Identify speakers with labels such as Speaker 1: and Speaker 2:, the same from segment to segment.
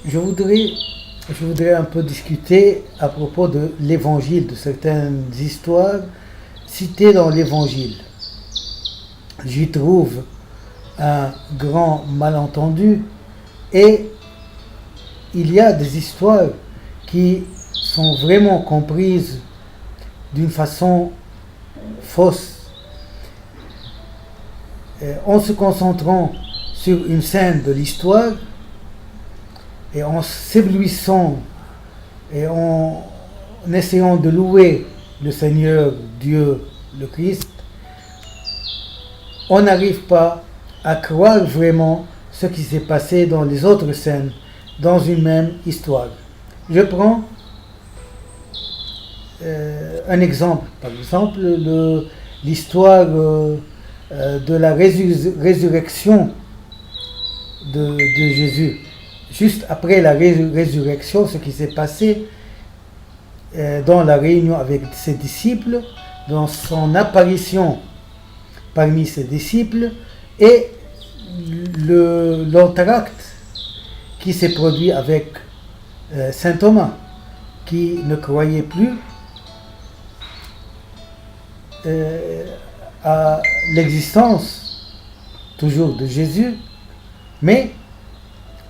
Speaker 1: je voudrais un peu discuter à propos de l'évangile, de certaines histoires citées dans l'évangile. J'y trouve un grand malentendu et il y a des histoires qui sont vraiment comprises d'une façon fausse. En se concentrant sur une scène de l'histoire et en s'éblouissant et en essayant de louer le Seigneur, Dieu, le Christ, on n'arrive pas à croire vraiment ce qui s'est passé dans les autres scènes, dans une même histoire. Je prends un exemple, par exemple l'histoire de la résurrection de Jésus. Juste après la résurrection, ce qui s'est passé dans la réunion avec ses disciples, dans son apparition parmi ses disciples et l'entracte qui s'est produit avec Saint Thomas, qui ne croyait plus à l'existence toujours de Jésus, mais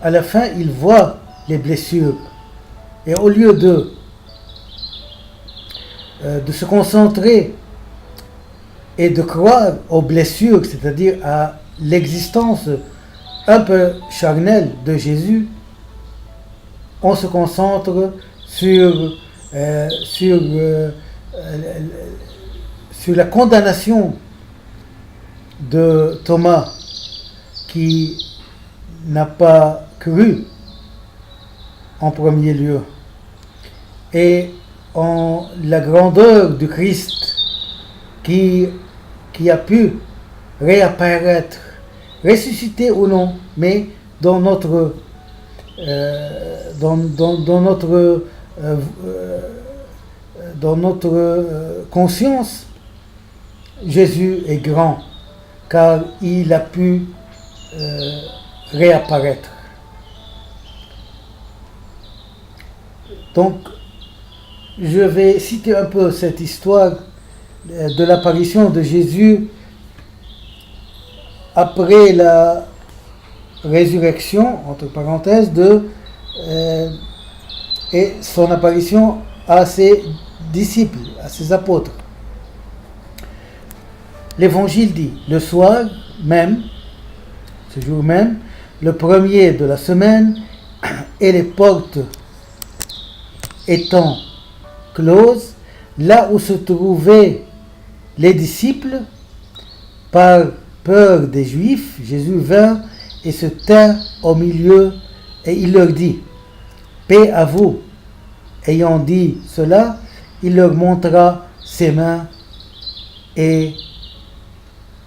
Speaker 1: à la fin il voit les blessures et au lieu de se concentrer et de croire aux blessures, c'est-à-dire à l'existence un peu charnelle de Jésus, on se concentre sur la condamnation de Thomas qui n'a pas cru en premier lieu et en la grandeur du Christ qui a pu réapparaître, ressuscité ou non, mais dans notre conscience, Jésus est grand car il a pu réapparaître. Donc, je vais citer un peu cette histoire de l'apparition de Jésus après la résurrection, entre parenthèses, et son apparition à ses disciples, à ses apôtres. L'Évangile dit, le soir même, ce jour même, le premier de la semaine, et les portes étant closes, là où se trouvaient les disciples, par peur des Juifs, Jésus vint et se tint au milieu et il leur dit, paix à vous. Ayant dit cela, il leur montra ses mains et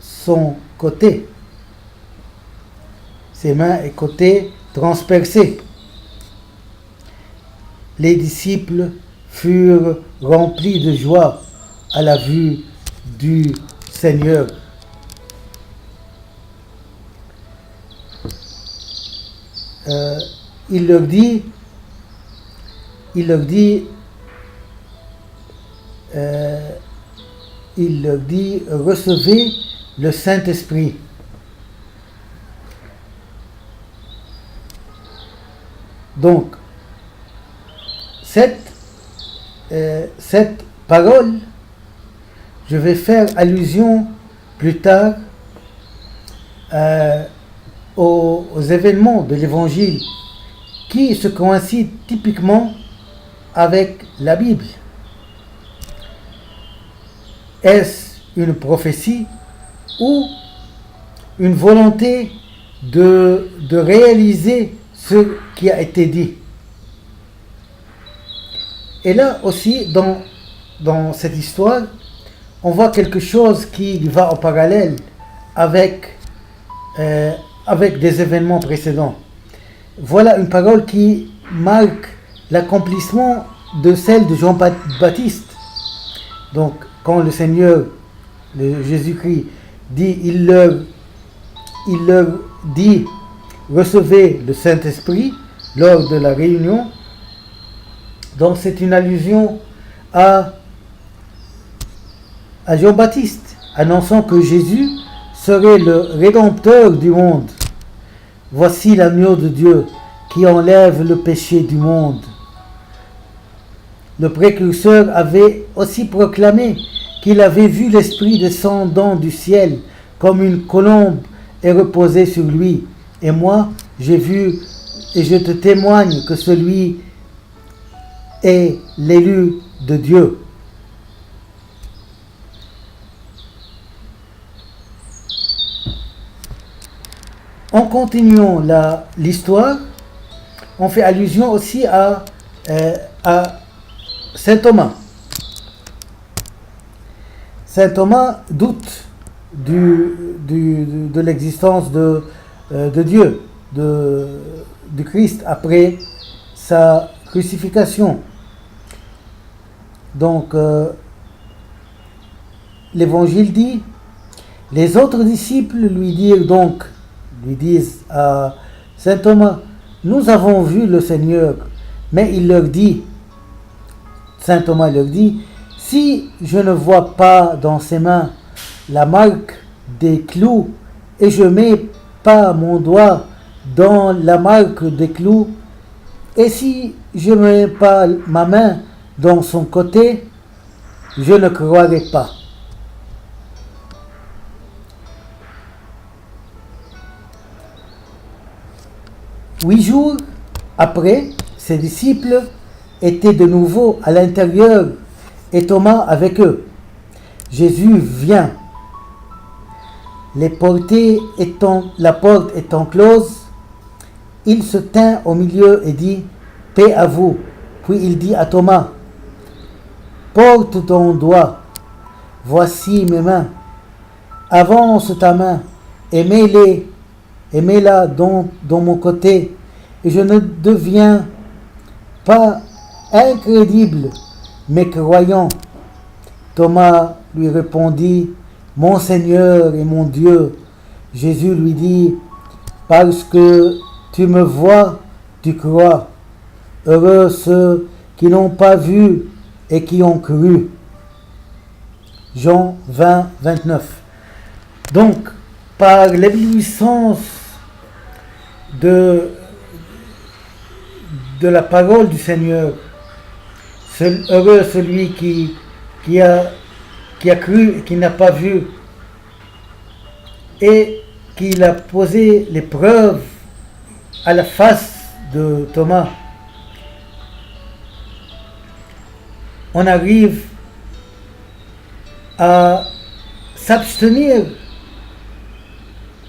Speaker 1: son côté. Ses mains et côté transpercés. Les disciples furent remplis de joie à la vue du Seigneur. Il leur dit, recevez le Saint-Esprit. Donc, cette parole, je vais faire allusion plus tard aux événements de l'Évangile qui se coïncident typiquement avec la Bible. Est-ce une prophétie ou une volonté de réaliser ce qui a été dit? Et là aussi, dans cette histoire, on voit quelque chose qui va en parallèle avec des événements précédents. Voilà une parole qui marque l'accomplissement de celle de Jean-Baptiste. Donc, quand le Seigneur, Jésus-Christ, dit, il leur dit, recevez le Saint-Esprit, lors de la réunion. Donc c'est une allusion à Jean-Baptiste, annonçant que Jésus serait le rédempteur du monde. Voici l'agneau de Dieu qui enlève le péché du monde. Le précurseur avait aussi proclamé qu'il avait vu l'Esprit descendant du ciel comme une colombe et reposer sur lui. Et moi, j'ai vu et je te témoigne que celui est l'élu de Dieu. En continuant l'histoire, on fait allusion aussi à Saint Thomas. Saint Thomas doute de l'existence de Dieu, du Christ après sa crucifixion. Donc, l'Évangile dit, les autres disciples lui disent à Saint Thomas, nous avons vu le Seigneur. Mais il leur dit, Saint Thomas leur dit, si je ne vois pas dans ses mains la marque des clous et je ne mets pas mon doigt dans la marque des clous, et si je ne mets pas ma main dans son côté, je ne croirai pas. Huit jours après, ses disciples étaient de nouveau à l'intérieur et Thomas avec eux. Jésus vient. La porte étant close, il se tint au milieu et dit « Paix à vous ». Puis il dit à Thomas « Porte ton doigt, voici mes mains. Avance ta main et mets-la dans mon côté, et je ne deviens pas incrédible, mais croyant. » Thomas lui répondit, « Mon Seigneur et mon Dieu. » Jésus lui dit, « Parce que tu me vois, tu crois. Heureux ceux qui n'ont pas vu et qui ont cru. » Jean 20, 29. Donc, par l'éblouissance de la parole du Seigneur, heureux celui qui a cru et qui n'a pas vu, et qu'il a posé l'épreuve à la face de Thomas. On arrive à s'abstenir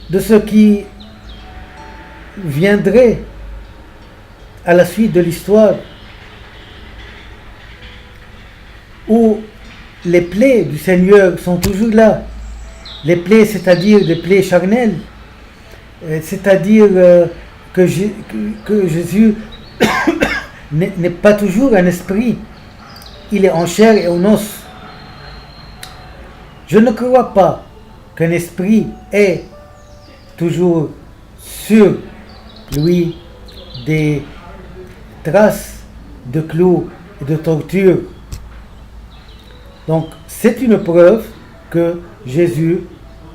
Speaker 1: de ce qui viendrait à la suite de l'histoire, où les plaies du Seigneur sont toujours là. Les plaies, c'est-à-dire des plaies charnelles, c'est-à-dire que Jésus n'est pas toujours un esprit, il est en chair et en os. Je ne crois pas qu'un esprit ait toujours sur lui des traces de clous et de torture. Donc c'est une preuve que Jésus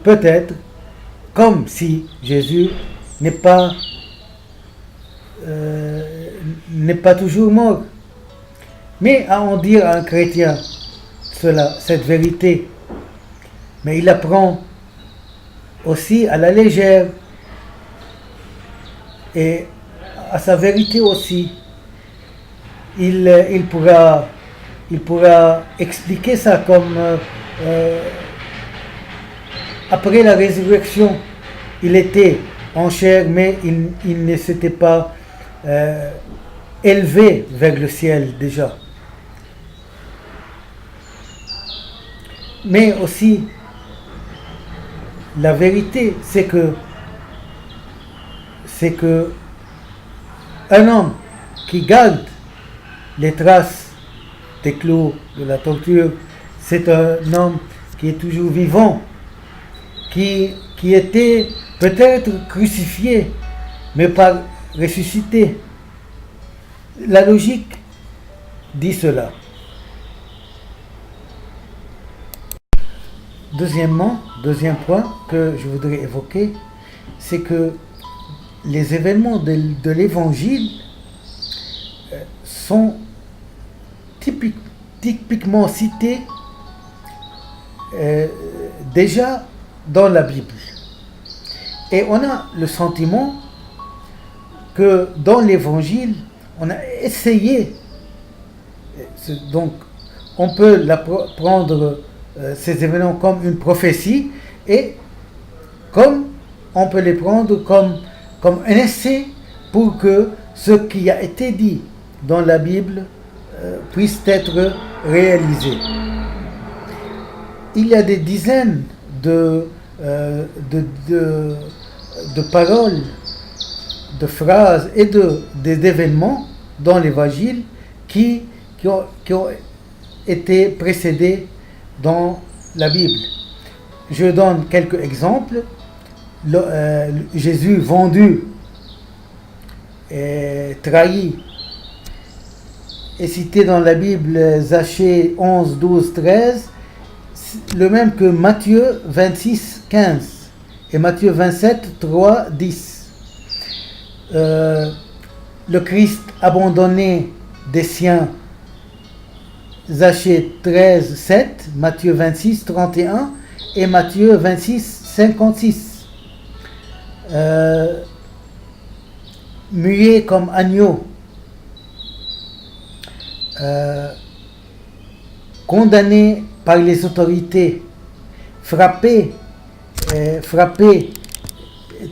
Speaker 1: peut être comme si Jésus n'est pas toujours mort. Mais à en dire à un chrétien cette vérité, mais il apprend aussi à la légère et à sa vérité aussi. Il pourra expliquer ça comme après la résurrection, il était en chair, mais il ne s'était pas élevé vers le ciel déjà. Mais aussi, la vérité, c'est que un homme qui garde les traces des clous, de la torture, c'est un homme qui est toujours vivant, qui était peut-être crucifié, mais pas ressuscité. La logique dit cela. Deuxième point que je voudrais évoquer, c'est que les événements de l'évangile sont typiquement cités déjà dans la Bible. Et on a le sentiment que dans l'évangile, on a essayé, donc on peut prendre ces événements comme une prophétie, et comme on peut les prendre comme un essai pour que ce qui a été dit dans la Bible puisse être réalisé. Il y a des dizaines de paroles, de phrases et d'événements dans l'évangile qui ont été précédés dans la Bible. Je donne quelques exemples. Jésus vendu et trahi est cité dans la Bible, Zachée 11, 12, 13, le même que Matthieu 26, 15 et Matthieu 27, 3, 10. Le Christ abandonné des siens, Zachée 13, 7, Matthieu 26, 31 et Matthieu 26, 56. Muet comme agneau, condamné par les autorités, frappé,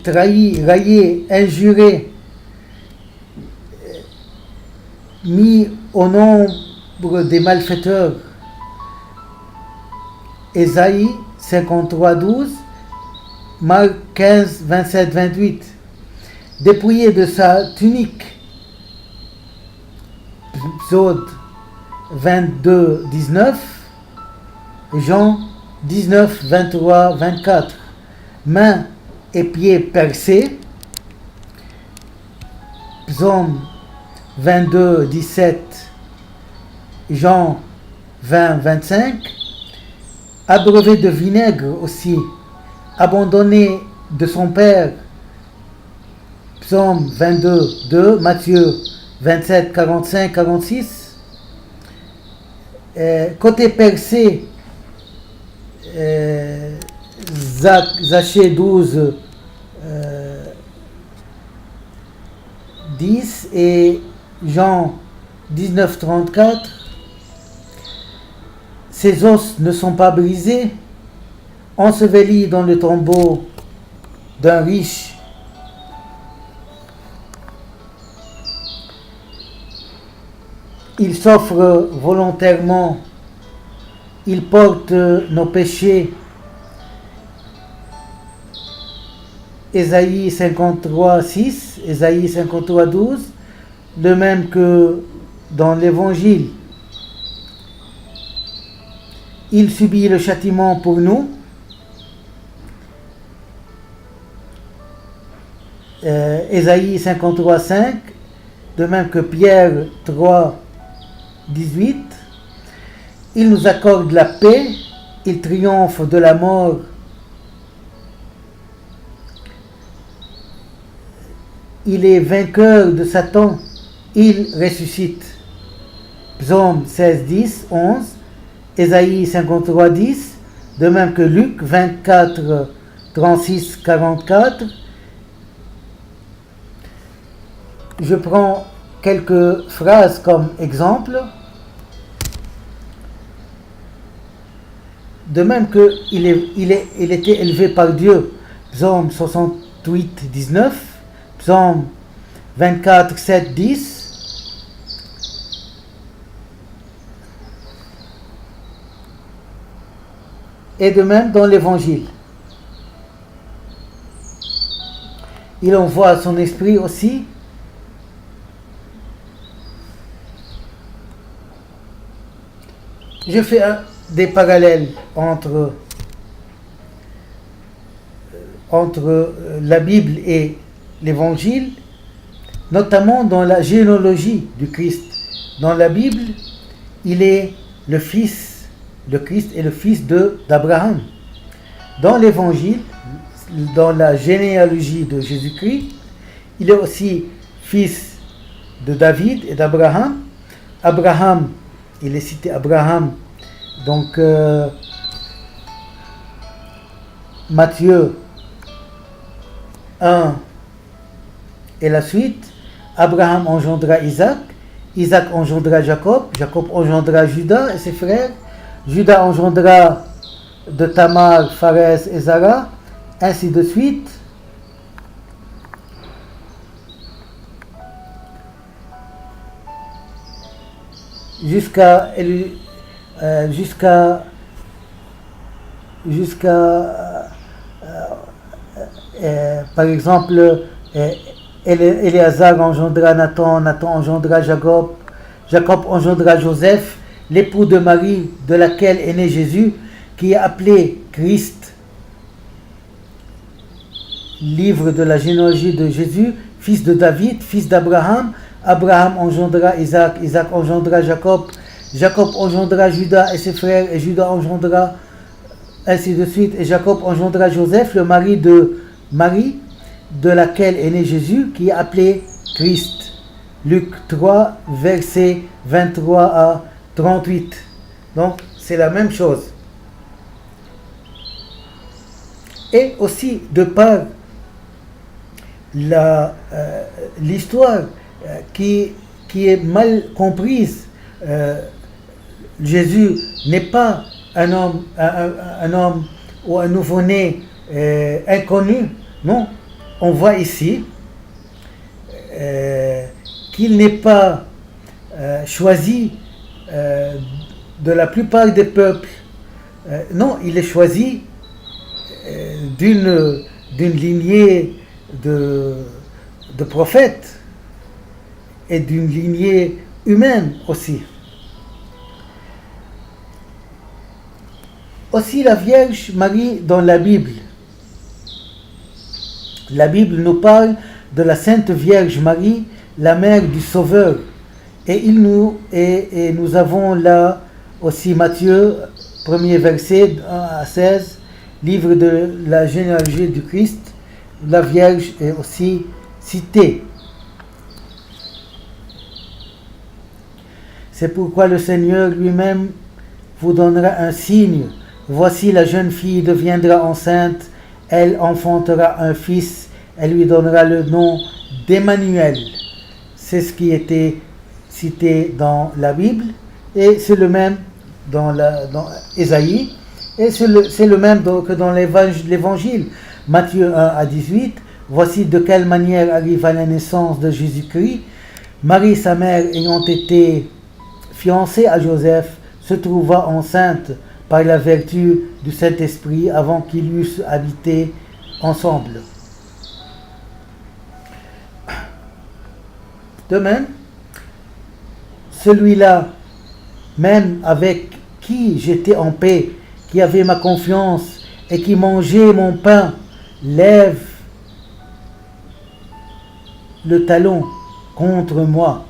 Speaker 1: trahi, raillé, injuré, mis au nombre des malfaiteurs. Ésaïe 53, 12, Marc 15, 27, 28. Dépouillé de sa tunique. Exode 22, 19. Jean 19, 23, 24. Mains et pieds percés. Psaume 22, 17. Jean 20, 25. Abreuvé de vinaigre aussi. Abandonné de son père. Psaume 22, 2. Matthieu 27, 45, 46. Côté percé, Zachée 12, 10 et Jean 19, 34. Ses os ne sont pas brisés, enseveli dans le tombeau d'un riche. Il s'offre volontairement, il porte nos péchés. Ésaïe 53, 6, Ésaïe 53, 12, de même que dans l'Évangile. Il subit le châtiment pour nous. Ésaïe 53, 5, de même que Pierre 3, 18. Il nous accorde la paix, il triomphe de la mort. Il est vainqueur de Satan, il ressuscite. Psaume 16, 10, 11, Ésaïe 53, 10, de même que Luc 24, 36, 44. Je prends quelques phrases comme exemple. De même qu'il était élevé par Dieu, Psaume 68, 19, Psaume 24, 7, 10. Et de même dans l'Évangile. Il envoie son esprit aussi. Je fais des parallèles entre la Bible et l'Évangile notamment dans la généalogie du Christ. Dans la Bible, il est le Christ est le fils d'Abraham. Dans l'Évangile, dans la généalogie de Jésus-Christ, il est aussi fils de David et d'Abraham. Abraham, il est cité Abraham, donc Matthieu 1 et la suite. Abraham engendra Isaac, Isaac engendra Jacob, Jacob engendra Judas et ses frères, Judas engendra de Tamar, Pharès et Zara, ainsi de suite. Jusqu'à par exemple, Éléazar engendra Nathan, Nathan engendra Jacob, Jacob engendra Joseph, l'époux de Marie, de laquelle est né Jésus, qui est appelé Christ. Livre de la généalogie de Jésus, fils de David, fils d'Abraham. Abraham engendra Isaac, Isaac engendra Jacob, Jacob engendra Judas et ses frères, et Judas engendra ainsi de suite, et Jacob engendra Joseph, le mari de Marie, de laquelle est né Jésus, qui est appelé Christ. Luc 3, versets 23 à 38. Donc, c'est la même chose. Et aussi, de par l'histoire qui est mal comprise, Jésus n'est pas un homme ou un nouveau-né inconnu. Non, on voit ici qu'il n'est pas choisi de la plupart des peuples. Non, il est choisi d'une lignée de prophètes et d'une lignée humaine aussi. Aussi la Vierge Marie dans la Bible. La Bible nous parle de la Sainte Vierge Marie, la mère du Sauveur. Et nous avons là aussi Matthieu, premier verset 1 à 16, livre de la généalogie du Christ. La Vierge est aussi citée. C'est pourquoi le Seigneur lui-même vous donnera un signe. Voici, la jeune fille deviendra enceinte, elle enfantera un fils, elle lui donnera le nom d'Emmanuel. C'est ce qui était cité dans la Bible, et c'est le même dans Ésaïe, et c'est le même que dans l'Évangile. Matthieu 1 à 18, voici de quelle manière arriva la naissance de Jésus-Christ. Marie, sa mère, ayant été fiancée à Joseph, se trouva enceinte par la vertu du Saint-Esprit avant qu'ils eussent habité ensemble. De même, celui-là, même avec qui j'étais en paix, qui avait ma confiance et qui mangeait mon pain, lève le talon contre moi.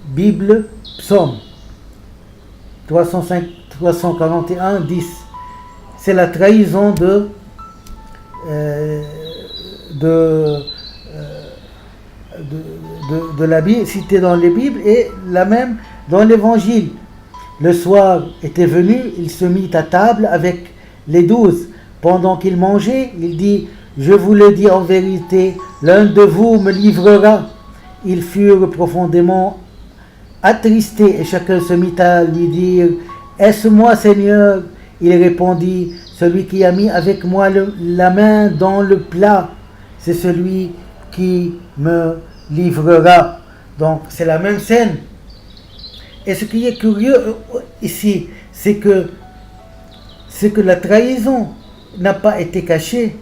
Speaker 1: Bible, Psaume 341, 10. C'est la trahison de la Bible, citée dans les Bibles, et la même dans l'Évangile. Le soir était venu, il se mit à table avec les 12. Pendant qu'il mangeait, il dit: je vous le dis en vérité, l'un de vous me livrera. Ils furent profondément attristés et chacun se mit à lui dire: est-ce moi, Seigneur? Il répondit: celui qui a mis avec moi la main dans le plat, c'est celui qui me livrera. Donc c'est la même scène. Et ce qui est curieux ici, c'est que la trahison n'a pas été cachée.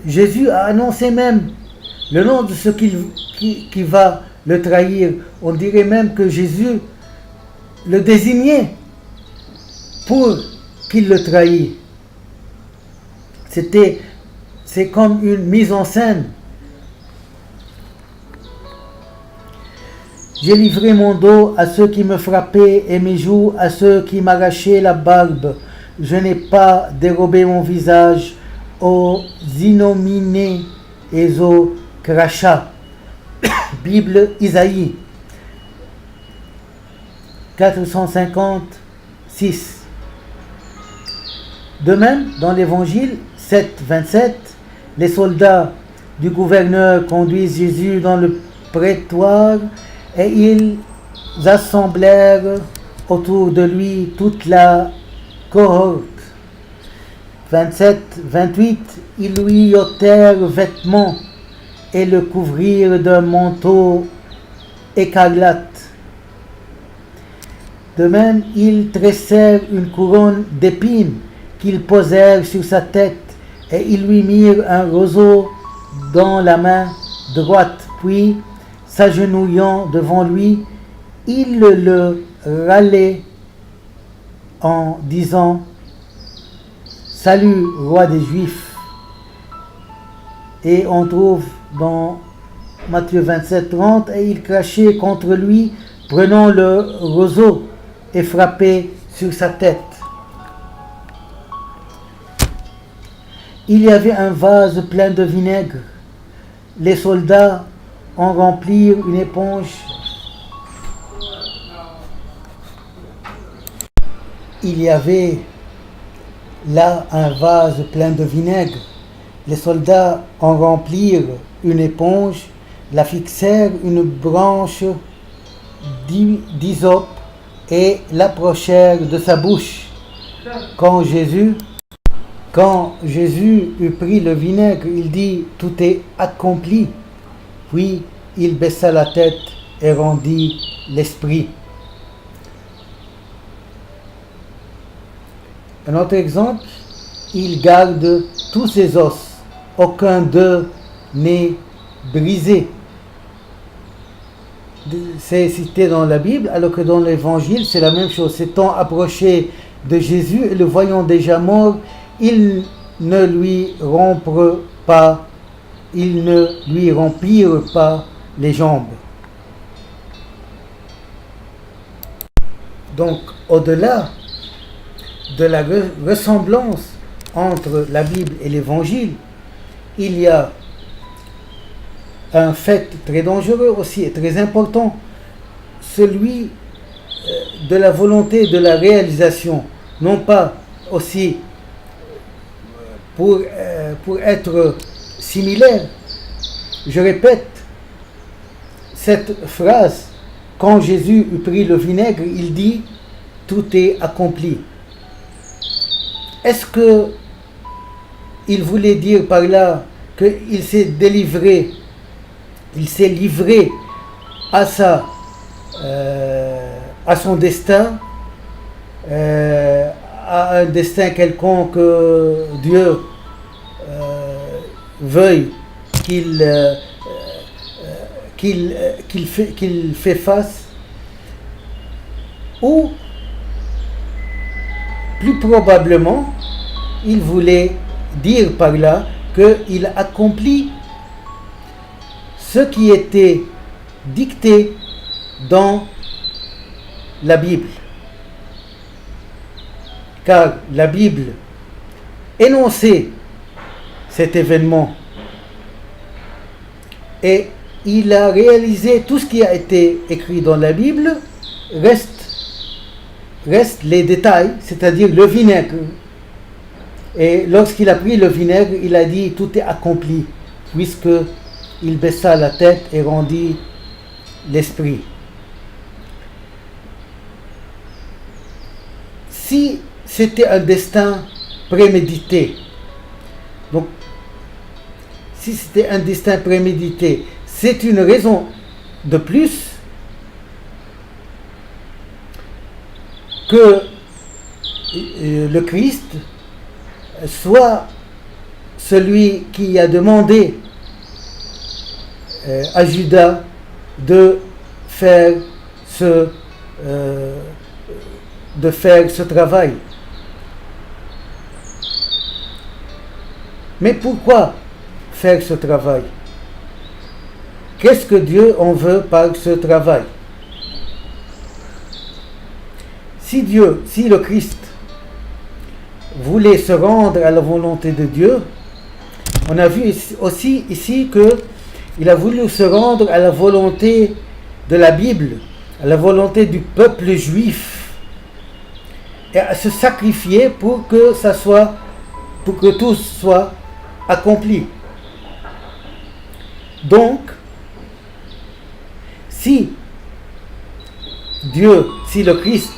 Speaker 1: Jésus a annoncé même le nom de ce qui va le trahir. On dirait même que Jésus le désignait pour qu'il le trahisse. C'est comme une mise en scène. J'ai livré mon dos à ceux qui me frappaient et mes joues à ceux qui m'arrachaient la barbe. Je n'ai pas dérobé mon visage aux ignominies et aux crachats. Bible Isaïe 456. De même, dans l'évangile 7, 27, les soldats du gouverneur conduisent Jésus dans le prétoire et ils assemblèrent autour de lui toute la cohorte. 27, 28, ils lui ôtèrent vêtements et le couvrirent d'un manteau écarlate. De même, ils tressèrent une couronne d'épines qu'ils posèrent sur sa tête et ils lui mirent un roseau dans la main droite. Puis, s'agenouillant devant lui, ils le râlaient en disant « Salut, roi des Juifs !» Et on trouve dans Matthieu 27, 30, et ils crachaient contre lui, prenant le roseau et frappaient sur sa tête. Il y avait un vase plein de vinaigre. Les soldats en remplirent une éponge. Il y avait là un vase plein de vinaigre. Les soldats en remplirent une éponge, la fixèrent une branche d'hysope et l'approchèrent de sa bouche. Quand Jésus eut pris le vinaigre, il dit « Tout est accompli ». Puis il baissa la tête et rendit l'esprit. Un autre exemple, il garde tous ses os, aucun d'eux n'est brisé. C'est cité dans la Bible, alors que dans l'Évangile, c'est la même chose. S'étant approché de Jésus et le voyant déjà mort, ils ne lui rompirent pas les jambes. Donc, au-delà de la ressemblance entre la Bible et l'Évangile, il y a un fait très dangereux aussi et très important, celui de la volonté de la réalisation, non pas aussi pour être similaire. Je répète cette phrase, quand Jésus eut pris le vinaigre, il dit « Tout est accompli ». Est-ce que il voulait dire par là qu'il s'est délivré, il s'est livré à son destin, à un destin quelconque que Dieu veuille qu'il fait face, ou plus probablement il voulait dire par là qu'il accomplit ce qui était dicté dans la Bible. Car la Bible énonçait cet événement et il a réalisé tout ce qui a été écrit dans la Bible. Reste les détails, c'est-à-dire le vinaigre. Et lorsqu'il a pris le vinaigre, il a dit tout est accompli, puisque il baissa la tête et rendit l'esprit. Si c'était un destin prémédité, donc si c'était un destin prémédité, c'est une raison de plus que le Christ soit celui qui a demandé à Judas de faire ce travail. Mais pourquoi faire ce travail? Qu'est-ce que Dieu en veut par ce travail? si le Christ voulait se rendre à la volonté de Dieu, on a vu aussi ici qu'il a voulu se rendre à la volonté de la Bible, à la volonté du peuple juif, et à se sacrifier pour que tout soit accompli. Donc, si le Christ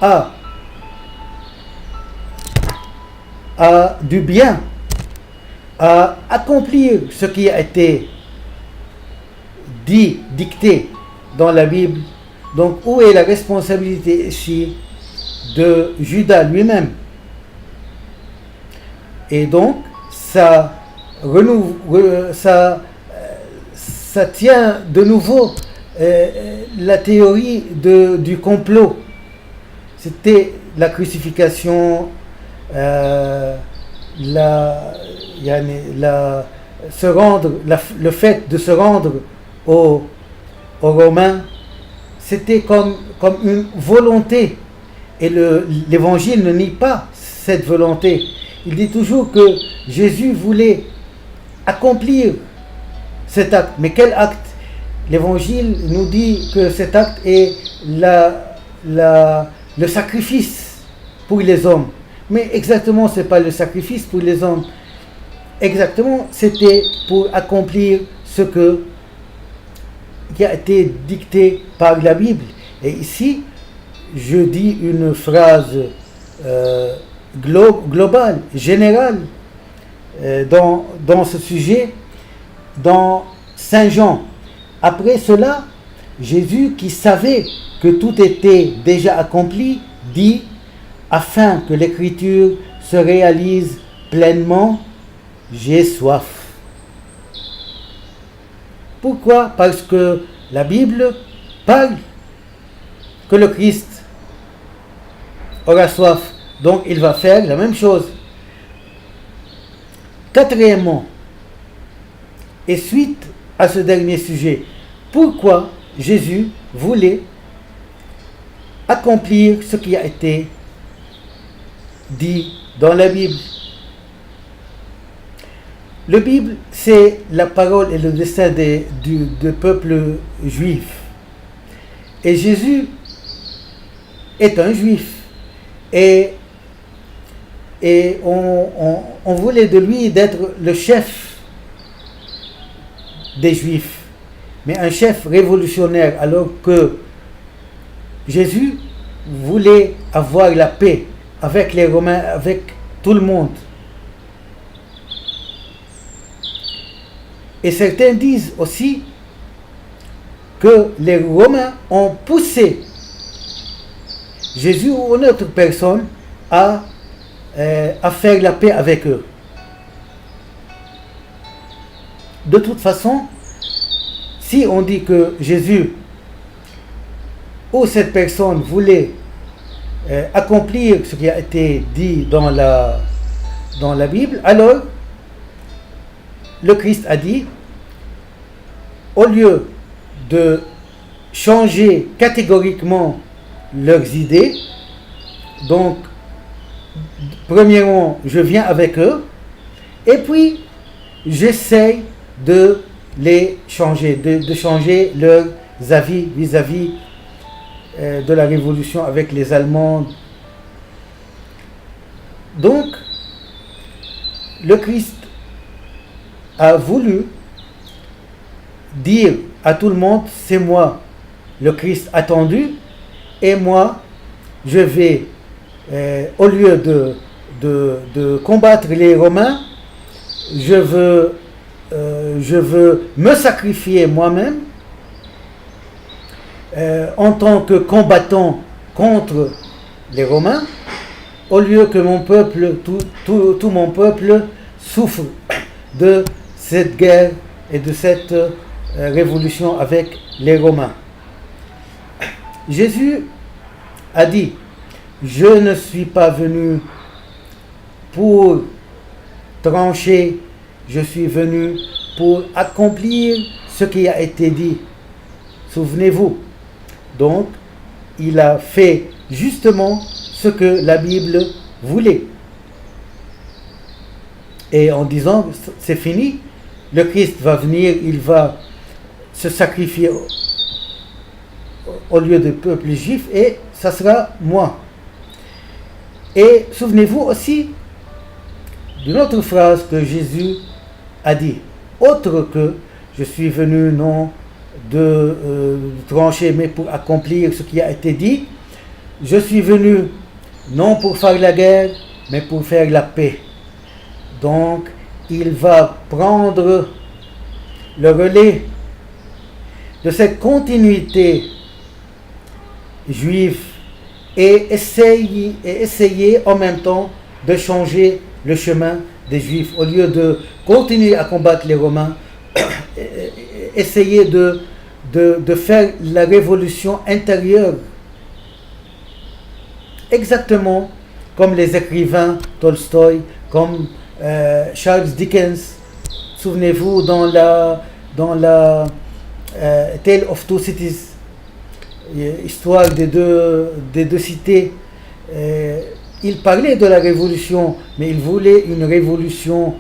Speaker 1: a du bien à accomplir ce qui a été dicté dans la Bible, donc où est la responsabilité ici de Judas lui-même? Et donc, ça tient de nouveau la théorie du complot. C'était la crucifixion, le fait de se rendre aux Romains, c'était comme une volonté. Et l'évangile ne nie pas cette volonté. Il dit toujours que Jésus voulait accomplir cet acte. Mais quel acte? L'évangile nous dit que cet acte est le sacrifice pour les hommes. Mais exactement, ce n'est pas le sacrifice pour les hommes. Exactement, c'était pour accomplir ce qui a été dicté par la Bible. Et ici, je dis une phrase globale, générale, dans ce sujet, dans Saint Jean. Après cela, Jésus, qui savait que tout était déjà accompli, dit, afin que l'écriture se réalise pleinement, j'ai soif. Pourquoi? Parce que la Bible parle que le Christ aura soif, donc il va faire la même chose. Quatrièmement, et suite à ce dernier sujet, pourquoi Jésus voulait accomplir ce qui a été dit dans la Bible? La Bible, c'est la parole et le destin du peuple juif. Et Jésus est un juif. Et on voulait de lui d'être le chef des Juifs, mais un chef révolutionnaire, alors que Jésus voulait avoir la paix avec les Romains, avec tout le monde. Et certains disent aussi que les Romains ont poussé Jésus ou une autre personne à faire la paix avec eux. De toute façon, si on dit que Jésus ou cette personne voulait accomplir ce qui a été dit dans la Bible, alors le Christ a dit, au lieu de changer catégoriquement leurs idées, donc premièrement je viens avec eux et puis j'essaye de les changer, de changer leurs avis vis-à-vis de la révolution avec les Allemands. Donc le Christ a voulu dire à tout le monde, c'est moi le Christ attendu, et moi je vais au lieu de combattre les Romains, je veux me sacrifier moi-même en tant que combattant contre les Romains, au lieu que mon peuple, tout mon peuple souffre de cette guerre et de cette révolution avec les Romains. Jésus a dit, je ne suis pas venu pour trancher, je suis venu pour accomplir ce qui a été dit. Souvenez-vous. Donc, il a fait justement ce que la Bible voulait. Et en disant, c'est fini, le Christ va venir, il va se sacrifier au lieu du peuple juif, et ça sera moi. Et souvenez-vous aussi d'une autre phrase que Jésus a dit, autre que je suis venu non de trancher, mais pour accomplir ce qui a été dit. Je suis venu non pour faire la guerre, mais pour faire la paix. Donc, il va prendre le relais de cette continuité juive et essayer en même temps de changer le chemin des Juifs. Au lieu de continuer à combattre les Romains, essayer de faire la révolution intérieure. Exactement comme les écrivains Tolstoï, comme Charles Dickens. Souvenez-vous dans la Tale of Two Cities, histoire des deux cités, il parlait de la révolution, mais il voulait une révolution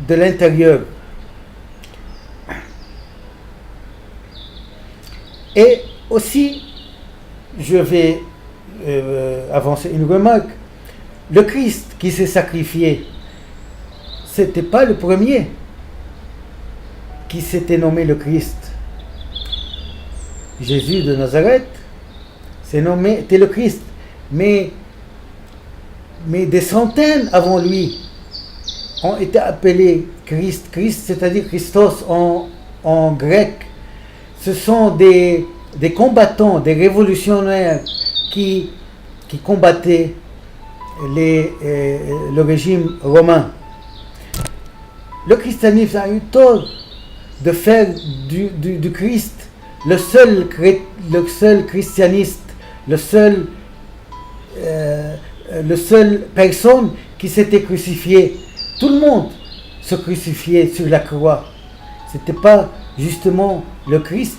Speaker 1: de l'intérieur. Et aussi, je vais avancer une remarque. Le Christ qui s'est sacrifié, c'était pas le premier qui s'était nommé le Christ. Jésus de Nazareth était le Christ, mais des centaines avant lui ont été appelés Christ. Christ, c'est-à-dire Christos en grec. Ce sont des combattants, des révolutionnaires qui combattaient le régime romain. Le christianisme a eu tort de faire du Christ le seul christianiste, le seul personne qui s'était crucifié. Tout le monde se crucifiait sur la croix. C'était pas justement le Christ